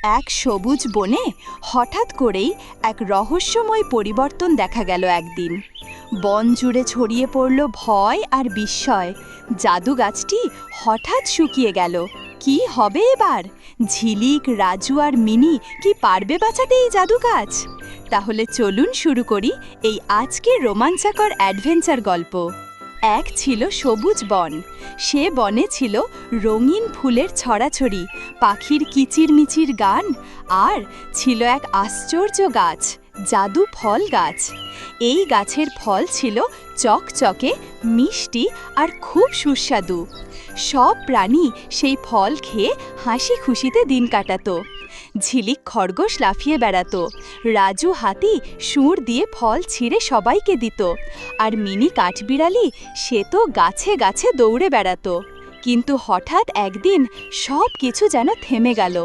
এক সবুজ বনে হঠাৎ করেই এক রহস্যময় পরিবর্তন দেখা গেল একদিন। বন জুড়ে ছড়িয়ে পড়ল ভয় আর বিস্ময়। জাদু গাছটি হঠাৎ শুকিয়ে গেল। কি হবে এবার? ঝিলিক, রাজু আর মিনি কি পারবে বাঁচাতে এই জাদু গাছ? তাহলে চলুন শুরু করি এই আজকের রোমাঞ্চকর অ্যাডভেঞ্চার গল্প। এক ছিল সবুজ বন। সে বনে ছিল রঙিন ফুলের ছড়াছড়ি, পাখির কিচিরমিচির গান, আর ছিল এক আশ্চর্য গাছ, জাদু ফল গাছ। এই গাছের ফল ছিল চকচকে, মিষ্টি আর খুব সুস্বাদু। সব প্রাণী সেই ফল খেয়ে হাসি খুশিতে দিন কাটাতো। ঝিলিক খরগোশ লাফিয়ে বেড়াতো, রাজু হাতি সুর দিয়ে ফল ছিঁড়ে সবাইকে দিত, আর মিনি কাঠবিড়ালি সে তো গাছে গাছে দৌড়ে বেড়াতো। কিন্তু হঠাৎ একদিন সব কিছু যেন থেমে গেল।